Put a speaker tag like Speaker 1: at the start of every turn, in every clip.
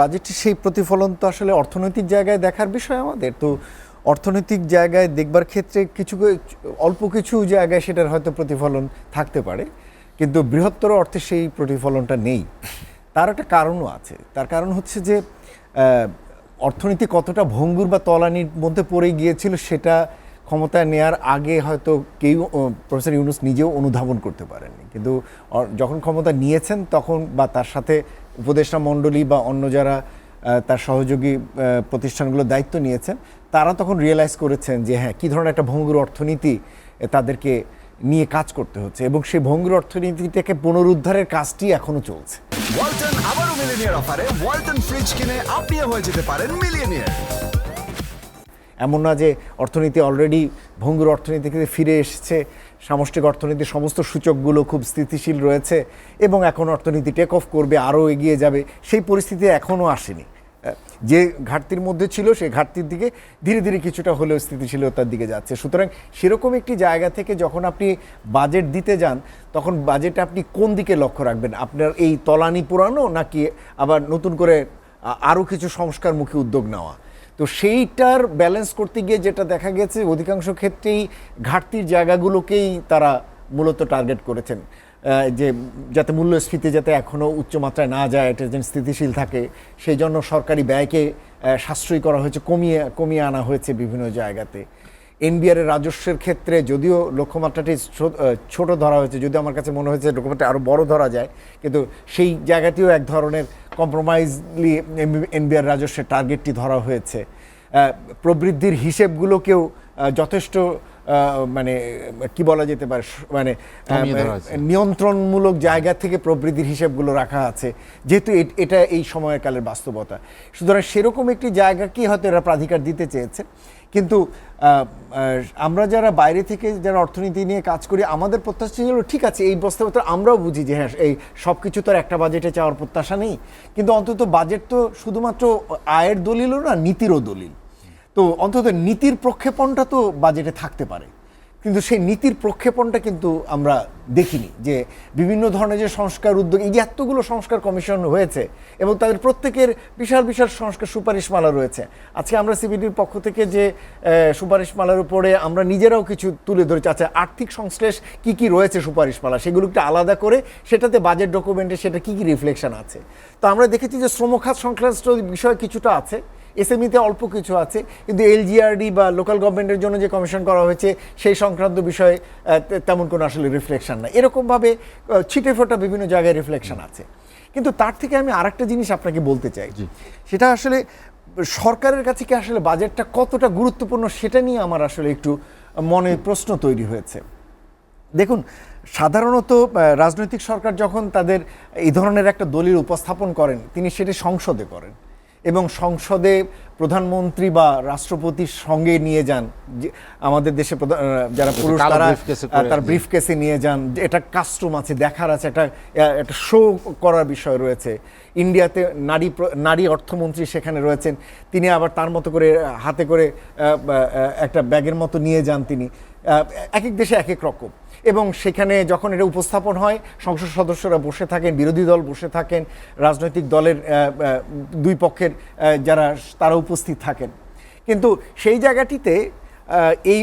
Speaker 1: বাজেটের সেই প্রতিফলন তো আসলে অর্থনৈতিক জায়গায় দেখার বিষয় আমাদের। তো অর্থনৈতিক জায়গায় দেখবার ক্ষেত্রে অল্প কিছু জায়গায় সেটার হয়তো প্রতিফলন থাকতে পারে, কিন্তু বৃহত্তর অর্থে সেই প্রতিফলনটা নেই। তার একটা কারণও আছে। তার কারণ হচ্ছে যে অর্থনীতি কতটা ভঙ্গুর বা তলানির মধ্যে পড়ে গিয়েছিল সেটা ক্ষমতায় নেয়ার আগে হয়তো কেউ, প্রফেসর ইউনূস নিজেও অনুধাবন করতে পারেননি, কিন্তু যখন ক্ষমতা নিয়েছেন তখন, বা তার সাথে উপদেষ্টা মণ্ডলী বা অন্য যারা তার সহযোগী প্রতিষ্ঠানগুলো দায়িত্ব নিয়েছেন, তারা তখন রিয়েলাইজ করেছেন যে হ্যাঁ, কী ধরনের একটা ভঙ্গুর অর্থনীতি তাদেরকে নিয়ে কাজ করতে হচ্ছে, এবং সেই ভঙ্গুর অর্থনীতিটাকে পুনরুদ্ধারের কাজটি এখনো চলছে।
Speaker 2: ওয়ালটন আবারও মিলিয়নিয়ার অফারে ওয়ালটন ফ্রিজ কিনে আপনিও হয়ে যেতে পারেন মিলিয়নিয়ার।
Speaker 1: এমন না যে অর্থনীতি অলরেডি ভঙ্গুর অর্থনীতি থেকে ফিরে এসেছে, সামষ্টিক অর্থনীতির সমস্ত সূচকগুলো খুব স্থিতিশীল রয়েছে এবং এখন অর্থনীতি টেক অফ করবে, আরও এগিয়ে যাবে, সেই পরিস্থিতি এখনও আসেনি। যে ঘাটতির মধ্যে ছিল সেই ঘাটতির দিকে ধীরে ধীরে কিছুটা হলেও স্থিতিশীলতার দিকে যাচ্ছে। সুতরাং সেরকম একটি জায়গা থেকে যখন আপনি বাজেট দিতে যান, তখন বাজেটে আপনি কোন দিকে লক্ষ্য রাখবেন? আপনার এই তলানি পুরানো, নাকি আবার নতুন করে আরও কিছু সংস্কারমুখী উদ্যোগ নেওয়া? তো সেইটার ব্যালেন্স করতে গিয়ে যেটা দেখা গেছে, অধিকাংশ ক্ষেত্রেই ঘাটতির জায়গাগুলোকেই তারা মূলত টার্গেট করেছেন, যে যাতে মূল্যস্ফীতি যাতে এখনও উচ্চমাত্রায় না যায়, এটা যেন স্থিতিশীল থাকে, সেই জন্য সরকারি ব্যয়কে সাশ্রয়ী করা হয়েছে, কমিয়ে আনা হয়েছে বিভিন্ন জায়গাতে। এনবিআরের রাজস্বের ক্ষেত্রে যদিও লক্ষ্যমাত্রাটি ছোট ধরা হয়েছে, যদিও আমার কাছে মনে হয়েছে লক্ষ্যমাত্রা আরও বড় ধরা যায়, কিন্তু সেই জায়গাটিও এক ধরনের কম্প্রোমাইজলি এনবিআর রাজস্বের টার্গেটটি ধরা হয়েছে। প্রবৃদ্ধির হিসেবগুলোকেও যথেষ্ট মানে কি বলা যেতে পারে, মানে নিয়ন্ত্রণমূলক জায়গা থেকে প্রবৃদ্ধির হিসেবগুলো রাখা আছে, যেহেতু এটা এই সময়কালের বাস্তবতা। সুতরাং সেরকম একটি জায়গাকেই হয়তো এরা প্রাধিকার দিতে চেয়েছে। কিন্তু আমরা যারা বাইরে থেকে যারা অর্থনীতি নিয়ে কাজ করি, আমাদের প্রত্যাশা ছিল ঠিক আছে, এই বাস্তবতা আমরাও বুঝি যে হ্যাঁ, এই সব কিছু তো আর একটা বাজেটে চাওয়ার প্রত্যাশা নেই, কিন্তু অন্তত বাজেট তো শুধুমাত্র আয়ের দলিলও না, নীতিরও দলিল। তো অন্তত নীতির প্রক্ষেপণটা তো বাজেটে থাকতে পারে, কিন্তু সেই নীতির প্রক্ষেপণটা কিন্তু আমরা দেখিনি। যে বিভিন্ন ধরনের যে সংস্কার উদ্যোগ, এই যে এতগুলো সংস্কার কমিশন হয়েছে এবং তাদের প্রত্যেকের বিশাল বিশাল সংস্কার সুপারিশমালা রয়েছে। আজকে আমরা সিবিডির পক্ষ থেকে যে সুপারিশমালার উপরে আমরা নিজেরাও কিছু তুলে ধরেছি, আচ্ছা আর্থিক সংশ্লেষ কী কী রয়েছে সুপারিশমালা, সেগুলো একটু আলাদা করে সেটাতে বাজেট ডকুমেন্টে সেটা কী কী রিফ্লেকশন আছে। তো আমরা দেখেছি যে শ্রমখাত সংশ্লিষ্ট বিষয় কিছুটা আছে, এসএমইতে অল্প কিছু আছে, কিন্তু এলজিআরডি বা লোকাল গভর্নমেন্টের জন্য যে কমিশন করা হয়েছে সেই সংক্রান্ত বিষয়ে তেমন কোনো আসলে রিফ্লেকশন না। এরকমভাবে ছিটে ফোটা বিভিন্ন জায়গায় রিফ্লেকশন আছে। কিন্তু তার থেকে আমি আরেকটা জিনিস আপনাকে বলতে চাই, সেটা আসলে সরকারের কাছে কি আসলে বাজেটটা কতটা গুরুত্বপূর্ণ সেটা নিয়ে আমার আসলে একটু মনে প্রশ্ন তৈরি হয়েছে। দেখুন, সাধারণত রাজনৈতিক সরকার যখন তাদের এই ধরনের একটা দলিল উপস্থাপন করেন, তিনি সেটি সংসদে করেন এবং সংসদে প্রধানমন্ত্রী বা রাষ্ট্রপতির সঙ্গে নিয়ে যান। আমাদের দেশে যারা পুরুষ তারা ব্রিফকেসে নিয়ে যান, এটা কাস্টম আছে, দেখার আছে, একটা শো করার বিষয় রয়েছে। ইন্ডিয়াতে নারী অর্থমন্ত্রী সেখানে রয়েছেন, তিনি আবার তার মতো করে হাতে করে একটা ব্যাগের মতো নিয়ে যান তিনি। এক এক দেশে এক এক রকম, এবং সেখানে যখন এটা উপস্থাপন হয় সংসদ সদস্যরা বসে থাকেন, বিরোধী দল বসে থাকেন, রাজনৈতিক দলের দুই পক্ষের যারা তারা উপস্থিত থাকেন। কিন্তু সেই জায়গাটিতে এই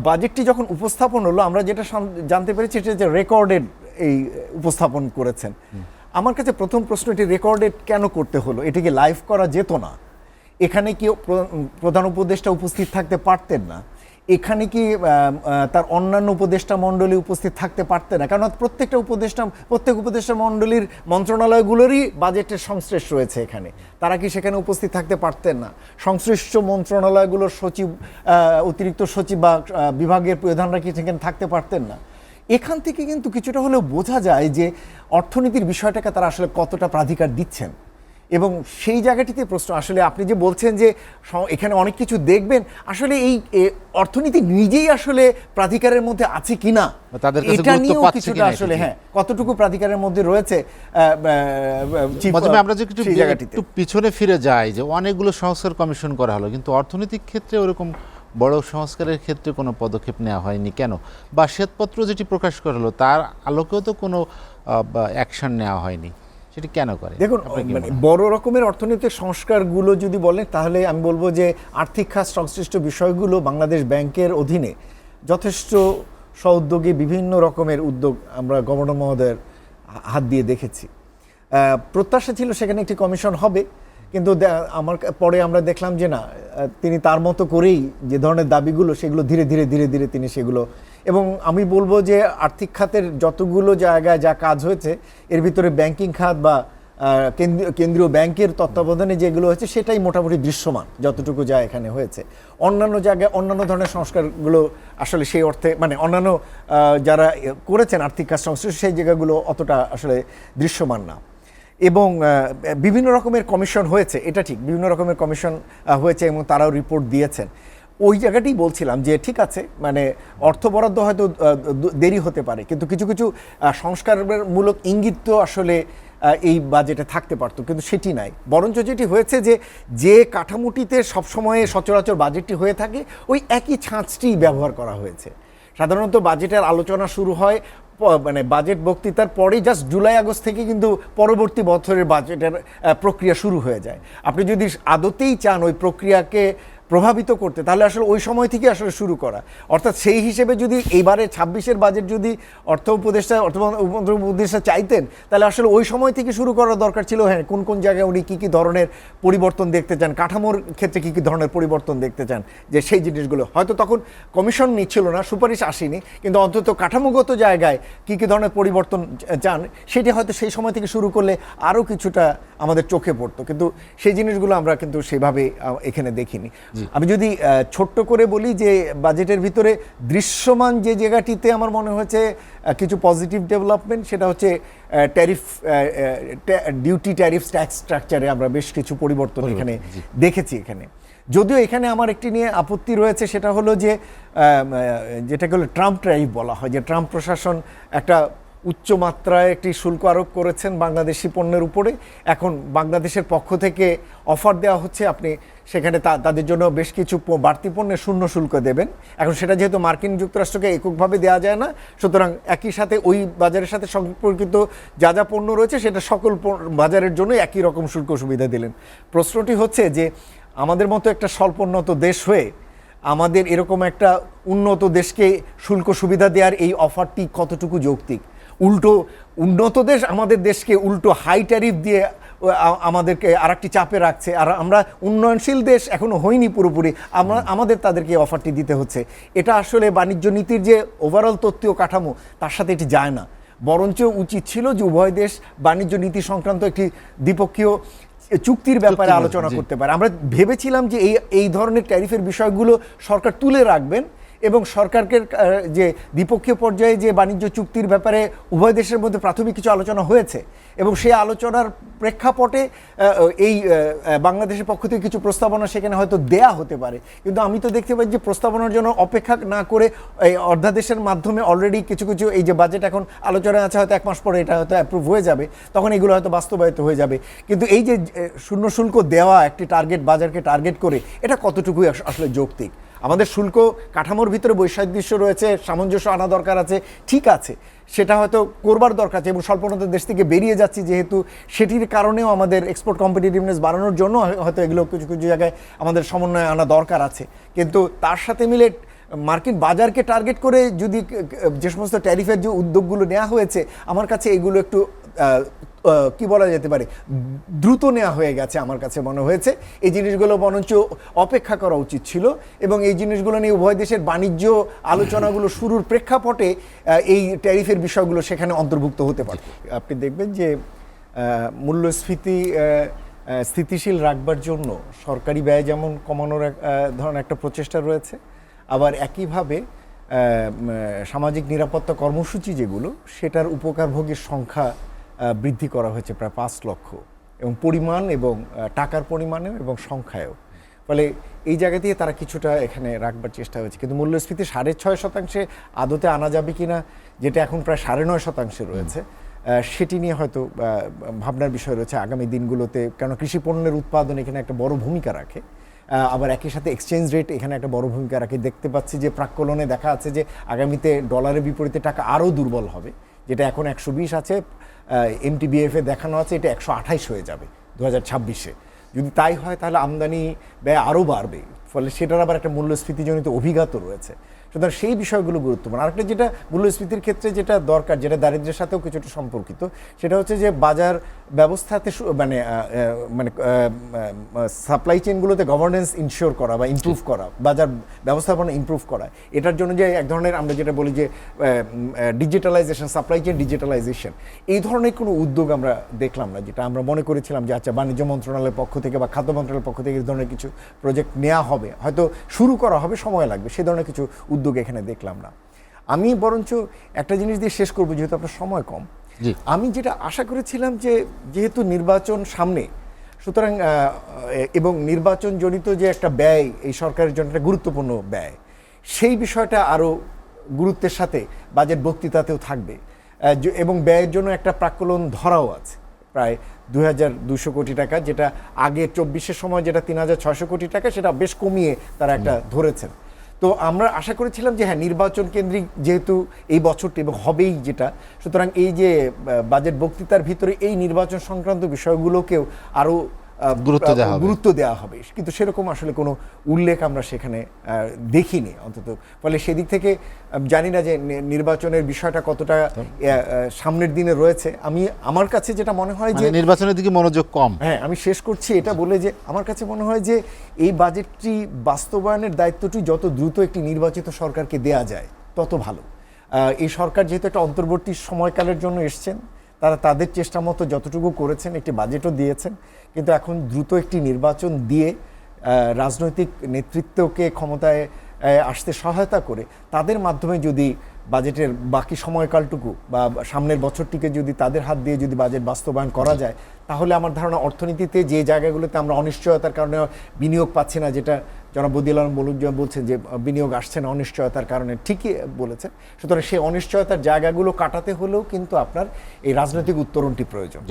Speaker 1: বাজেটটি যখন উপস্থাপন হলো, আমরা যেটা জানতে পেরেছি সেটা যে রেকর্ডেড এই উপস্থাপন করেছেন। আমার কাছে প্রথম প্রশ্ন, এটি রেকর্ডেড কেন করতে হলো? এটিকে লাইভ করা যেত না? এখানে কি প্রধান উপদেষ্টা উপস্থিত থাকতে পারতেন না? এখানে কি তার অন্যান্য উপদেষ্টা মণ্ডলী উপস্থিত থাকতে পারতেন না? কারণ প্রত্যেক উপদেষ্টা মণ্ডলীর মন্ত্রণালয়গুলোরই বাজেটের সংশ্লেষ রয়েছে এখানে, তারা কি সেখানে উপস্থিত থাকতে পারতেন না? সংশ্লিষ্ট মন্ত্রণালয়গুলোর সচিব, অতিরিক্ত সচিব বা বিভাগের প্রধানরা কি সেখানে থাকতে পারতেন না? এখান থেকে কিন্তু কিছুটা হলেও বোঝা যায় যে অর্থনীতির বিষয়টাকে তারা আসলে কতটা প্রাধিকার দিচ্ছেন। এবং সেই জায়গাটিতে প্রশ্ন, আসলে আপনি যে বলছেন যে এখানে অনেক কিছু দেখবেন, আসলে এই অর্থনীতি নিজেই আসলে প্রাধিকারের মধ্যে আছে কিনা, এটা নিয়েও কিছুটা আসলে হ্যাঁ কতটুকু প্রাধিকারের মধ্যে রয়েছে।
Speaker 3: আমরা যে একটু পিছনে ফিরে যাই, যে অনেকগুলো সংস্কার কমিশন করা হলো, কিন্তু অর্থনৈতিক ক্ষেত্রে ওরকম বড় সংস্কারের ক্ষেত্রে কোনো পদক্ষেপ নেওয়া হয়নি কেন? বা শ্বেতপত্র যেটি প্রকাশ করা হলো তার আলোকেও তো কোনো অ্যাকশন নেওয়া হয়নি। সেটি কেন করে?
Speaker 1: দেখুন,
Speaker 3: আপনার কি
Speaker 1: মানে
Speaker 3: মনে হয়?
Speaker 1: বড় রকমের অর্থনৈতিক সংস্কারগুলো যদি বলেন তাহলে আমি বলবো যে আর্থিক খাত সংশ্লিষ্ট বিষয়গুলো বাংলাদেশ ব্যাংকের অধীনে যথেষ্ট সউদ্যোগী বিভিন্ন রকমের উদ্যোগ আমরা গভর্নর মহোদয়ের হাত দিয়ে দেখেছি। প্রত্যাশা ছিল সেখানে একটি কমিশন হবে, কিন্তু পরে আমরা দেখলাম যে না, তিনি তার মতো করেই যে ধরনের দাবিগুলো সেগুলো ধীরে ধীরে ধীরে ধীরে তিনি সেগুলো, এবং আমি বলবো যে আর্থিক খাতের যতগুলো জায়গায় যা কাজ হয়েছে এর ভিতরে ব্যাংকিং খাত বা কেন্দ্রীয় ব্যাংকের তত্ত্বাবধানে যেগুলো হয়েছে সেটাই মোটামুটি দৃশ্যমান যতটুকু যা এখানে হয়েছে। অন্যান্য জায়গায় অন্যান্য ধরনের সংস্কারগুলো আসলে সেই অর্থে মানে অন্যান্য যারা করেছেন আর্থিক খাত সংশ্লিষ্ট সেই জায়গাগুলো অতটা আসলে দৃশ্যমান না। এবং বিভিন্ন রকমের কমিশন হয়েছে, এটা ঠিক, বিভিন্ন রকমের কমিশন হয়েছে এবং তারাও রিপোর্ট দিয়েছেন। ওই জায়গাটাই বলছিলাম যে ঠিক আছে, মানে অর্থ বরাদ্দ হয়তো দেরি হতে পারে, কিন্তু কিছু কিছু সংস্কারমূলক ইঙ্গিত তো আসলে এই বাজেটে থাকতে পারতো, কিন্তু সেটি নাই। বরঞ্চ যেটি হয়েছে যে কাঠামোটিতে সবসময় সচরাচর বাজেটটি হয়ে থাকে ওই একই ছাঁচটি ব্যবহার করা হয়েছে। সাধারণত বাজেটের আলোচনা শুরু হয় মানে বাজেট বক্তৃতার পরেই, জাস্ট জুলাই আগস্ট থেকে কিন্তু পরবর্তী বছরের বাজেটের প্রক্রিয়া শুরু হয়ে যায়। আপনি যদি আদতেই চান ওই প্রক্রিয়াকে প্রভাবিত করতে, তাহলে আসলে ওই সময় থেকে আসলে শুরু করা। অর্থাৎ সেই হিসেবে যদি এইবারে 26-এর বাজেট যদি অর্থ উপদেষ্টা চাইতেন, তাহলে আসলে ওই সময় থেকে শুরু করার দরকার ছিল। হ্যাঁ, কোন কোন জায়গায় উনি কী কী ধরনের পরিবর্তন দেখতে চান, কাঠামোর ক্ষেত্রে কী কী ধরনের পরিবর্তন দেখতে চান, যে সেই জিনিসগুলো হয়তো তখন কমিশন নিচ্ছিল না, সুপারিশ আসেনি, কিন্তু অন্তত কাঠামোগত জায়গায় কী কী ধরনের পরিবর্তন চান সেটি হয়তো সেই সময় থেকে শুরু করলে আরও কিছুটা আমাদের চোখে পড়তো, কিন্তু সেই জিনিসগুলো আমরা কিন্তু সেভাবে এখানে দেখিনি। আমি যদি ছোট্ট করে বলি যে বাজেটের ভিতরে দৃশ্যমান যে জায়গাটিতে আমার মনে হয়েছে কিছু পজিটিভ ডেভেলপমেন্ট, সেটা হচ্ছে ট্যারিফ ডিউটি ট্যারিফ ট্যাক্স স্ট্রাকচারে আমরা বেশ কিছু পরিবর্তন এখানে দেখেছি। এখানে যদিও এখানে আমার একটি নিয়ে আপত্তি রয়েছে, সেটা হলো যে যেটাকে হলো ট্রাম্প ট্যারিফ বলা হয়, যে ট্রাম্প প্রশাসন একটা উচ্চমাত্রায় একটি শুল্ক আরোপ করেছেন বাংলাদেশি পণ্যের উপরে। এখন বাংলাদেশের পক্ষ থেকে অফার দেওয়া হচ্ছে আপনি সেখানে তাদের জন্য বেশ কিছু বাড়তি পণ্যের শূন্য শুল্ক দেবেন। এখন সেটা যেহেতু মার্কিন যুক্তরাষ্ট্রকে এককভাবে দেওয়া যায় না, সুতরাং একই সাথে ওই বাজারের সাথে সম্পর্কিত যা যা পণ্য রয়েছে সেটা সকল বাজারের জন্য একই রকম শুল্ক সুবিধা দিলেন। প্রশ্নটি হচ্ছে যে আমাদের মতো একটা স্বল্পোন্নত দেশ হয়ে আমাদের এরকম একটা উন্নত দেশকে শুল্ক সুবিধা দেওয়ার এই অফারটি কতটুকু যৌক্তিক? উল্টো উন্নত দেশ আমাদের দেশকে উল্টো হাই ট্যারিফ দিয়ে আমাদেরকে আরেকটি চাপে রাখছে, আর আমরা উন্নয়নশীল দেশ এখনো হইনি পুরোপুরি, আমাদের তাদেরকে অফারটি দিতে হচ্ছে। এটা আসলে বাণিজ্য নীতির যে ওভারঅল তত্ত্বীয় কাঠামো তার সাথে এটি যায় না। বরঞ্চ উচিত ছিল যে উভয় দেশ বাণিজ্য নীতি সংক্রান্ত একটি দ্বিপক্ষীয় চুক্তির ব্যাপারে আলোচনা করতে পারে। আমরা ভেবেছিলাম যে এই ধরনের ট্যারিফের বিষয়গুলো সরকার তুলে রাখবেন এবং সরকারকে যে দ্বিপক্ষীয় পর্যায়ে যে বাণিজ্য চুক্তির ব্যাপারে উভয় দেশের মধ্যে প্রাথমিক কিছু আলোচনা হয়েছে এবং সেই আলোচনার প্রেক্ষাপটে এই বাংলাদেশের পক্ষ থেকে কিছু প্রস্তাবনা সেখানে হয়তো দেয়া হতে পারে। কিন্তু আমি তো দেখতে পাই যে প্রস্তাবনার জন্য অপেক্ষা না করে এই অর্ধাদেশের মাধ্যমে অলরেডি কিছু কিছু এই যে বাজেট এখন আলোচনা আছে, হয়তো 1 মাস পরে এটা হয়তো অ্যাপ্রুভ হয়ে যাবে, তখন এগুলো হয়তো বাস্তবায়িত হয়ে যাবে। কিন্তু এই যে শূন্য শুল্ক দেওয়া একটি টার্গেট, বাজারকে টার্গেট করে, এটা কতটুকুই আসলে যৌক্তিক? আমাদের শুল্ক কাঠামোর ভিতরে বৈসাদৃশ্য রয়েছে, সামঞ্জস্য আনা দরকার আছে, ঠিক আছে, সেটা হয়তো করবার দরকার আছে এবং স্বল্পোন্নত দেশ থেকে বেরিয়ে যাচ্ছি যেহেতু, সেটির কারণেও আমাদের এক্সপোর্ট কম্পিটিটিভনেস বাড়ানোর জন্য হয়তো এগুলো কিছু কিছু জায়গায় আমাদের সমন্বয় আনা দরকার আছে। কিন্তু তার সাথে মিলে মার্কিন বাজারকে টার্গেট করে যদি যে সমস্ত ট্যারিফের যে উদ্যোগগুলো নেওয়া হয়েছে, আমার কাছে এগুলো একটু কি বলা যেতে পারে দ্রুত নেওয়া হয়ে গেছে। আমার কাছে মনে হয়েছে এই জিনিসগুলো বরঞ্চ অপেক্ষা করা উচিত ছিল এবং এই জিনিসগুলো নিয়ে উভয় দেশের বাণিজ্য আলোচনাগুলো শুরুর প্রেক্ষাপটে এই ট্যারিফের বিষয়গুলো সেখানে অন্তর্ভুক্ত হতে পারে। আপনি দেখবেন যে মূল্যস্ফীতি স্থিতিশীল রাখবার জন্য সরকারি ব্যয় যেমন কমানোর ধরনের একটা প্রচেষ্টা রয়েছে, আবার একইভাবে সামাজিক নিরাপত্তা কর্মসূচি যেগুলো, সেটার উপকারভোগীর সংখ্যা বৃদ্ধি করা হয়েছে প্রায় 5 লক্ষ, এবং পরিমাণ এবং টাকার পরিমাণেও এবং সংখ্যায়ও। ফলে এই জায়গা দিয়ে তারা কিছুটা এখানে রাখবার চেষ্টা হয়েছে। কিন্তু মূল্যস্ফীতি 6.5% আদতে আনা যাবে কিনা, যেটা এখন প্রায় 9.5% রয়েছে, সেটি নিয়ে হয়তো ভাবনার বিষয় রয়েছে আগামী দিনগুলোতে। কেন কৃষি পণ্যের উৎপাদন এখানে একটা বড় ভূমিকা রাখে, আবার একই সাথে এক্সচেঞ্জ রেট এখানে একটা বড় ভূমিকা রাখে। দেখতে পাচ্ছি যে প্রাক্কলনে দেখা আছে যে আগামীতে ডলারের বিপরীতে টাকা আরও দুর্বল হবে, যেটা এখন 120 আছে, MTBF এ দেখানো আছে এটা 128 হয়ে যাবে 2026-এ। যদি তাই হয় তাহলে আমদানি ব্যয় আরও বাড়বে, ফলে সেটার আবার একটা মূল্যস্ফীতিজনিত অভিঘাতও রয়েছে। সুতরাং সেই বিষয়গুলো গুরুত্বপূর্ণ। আরেকটা যেটা মূল্যস্ফীতির ক্ষেত্রে যেটা দরকার, যেটা দারিদ্র্যের সাথেও কিছুটা সম্পর্কিত, সেটা হচ্ছে যে বাজার ব্যবস্থাতে মানে সাপ্লাই চেইনগুলোতে গভর্নেন্স ইনশিওর করা বা ইমপ্রুভ করা, বাজার ব্যবস্থাপনা ইমপ্রুভ করা, এটার জন্য যে এক ধরনের আমরা যেটা বলি যে ডিজিটালাইজেশন, সাপ্লাই চেইন ডিজিটালাইজেশন, এই ধরনের কোনো উদ্যোগ আমরা দেখলাম না। যেটা আমরা মনে করেছিলাম যে আচ্ছা বাণিজ্য মন্ত্রণালয়ের পক্ষ থেকে বা খাদ্য মন্ত্রণালয়ের পক্ষ থেকে এই ধরনের কিছু প্রজেক্ট নেওয়া হবে, হয়তো শুরু করা হবে, সময় লাগবে, সে ধরনের কিছু উদ্যোগ এখানে দেখলাম না। আমি বরঞ্চ একটা জিনিস দিয়ে শেষ করবো, যেহেতু আপনার সময় কম। আমি যেটা আশা করেছিলাম যে যেহেতু নির্বাচন সামনে, সুতরাং এবং নির্বাচন জনিত যে একটা ব্যয় এই সরকারের জন্য একটা গুরুত্বপূর্ণ ব্যয়, সেই বিষয়টা আরও গুরুত্বের সাথে বাজেট বক্তৃতাতেও থাকবে এবং ব্যয়ের জন্য একটা প্রাক্কলন ধরাও আছে প্রায় 2200 কোটি টাকা, যেটা আগে 24-এর সময় যেটা 3600 কোটি টাকা, সেটা বেশ কমিয়ে তারা একটা ধরেছেন। তো আমরা আশা করেছিলাম যে হ্যাঁ, নির্বাচন কেন্দ্রিক যেহেতু এই বছরটি এবং হবেই যেটা, সুতরাং এই যে বাজেট বক্তৃতার ভিতরে এই নির্বাচন সংক্রান্ত বিষয়গুলোকেও আরও গুরুত্ব দেওয়া হবে, কিন্তু সেরকম আসলে কোনো উল্লেখ আমরা সেখানে দেখিনি অন্তত। ফলে সেদিক থেকে জানি না যে নির্বাচনের বিষয়টা কতটা সামনের দিনে রয়েছে। আমার কাছে যেটা মনে হয় যে
Speaker 3: নির্বাচনের দিকে মনোযোগ কম।
Speaker 1: হ্যাঁ, আমি শেষ করছি এটা বলে যে আমার কাছে মনে হয় যে এই বাজেটটি বাস্তবায়নের দায়িত্বটি যত দ্রুত একটি নির্বাচিত সরকারকে দেয়া যায় তত ভালো। এই সরকার যেহেতু একটা অন্তর্বর্তী সময়কালের জন্য এসছেন, তারা তাদের চেষ্টা মতো যতটুকু করেছেন, একটি বাজেটও দিয়েছেন, কিন্তু এখন দ্রুত একটি নির্বাচন দিয়ে রাজনৈতিক নেতৃত্বকে ক্ষমতায় আসতে সহায়তা করে তাদের মাধ্যমে যদি বাজেটের বাকি সময়কালটুকু বা সামনের বছরটিকে যদি তাদের হাত দিয়ে যদি বাজেট বাস্তবায়ন করা যায়, তাহলে আমার ধারণা অর্থনীতিতে যে জায়গাগুলোতে আমরা অনিশ্চয়তার কারণে বিনিয়োগ পাচ্ছি না, যেটা জনাব বদিউল আলম মলুক বলছেন যে বিনিয়োগ আসছে না অনিশ্চয়তার কারণে, ঠিকই বলেছেন। সুতরাং সেই অনিশ্চয়তার জায়গাগুলো কাটাতে হলেও কিন্তু আপনার এই রাজনৈতিক উত্তরণটি প্রয়োজন।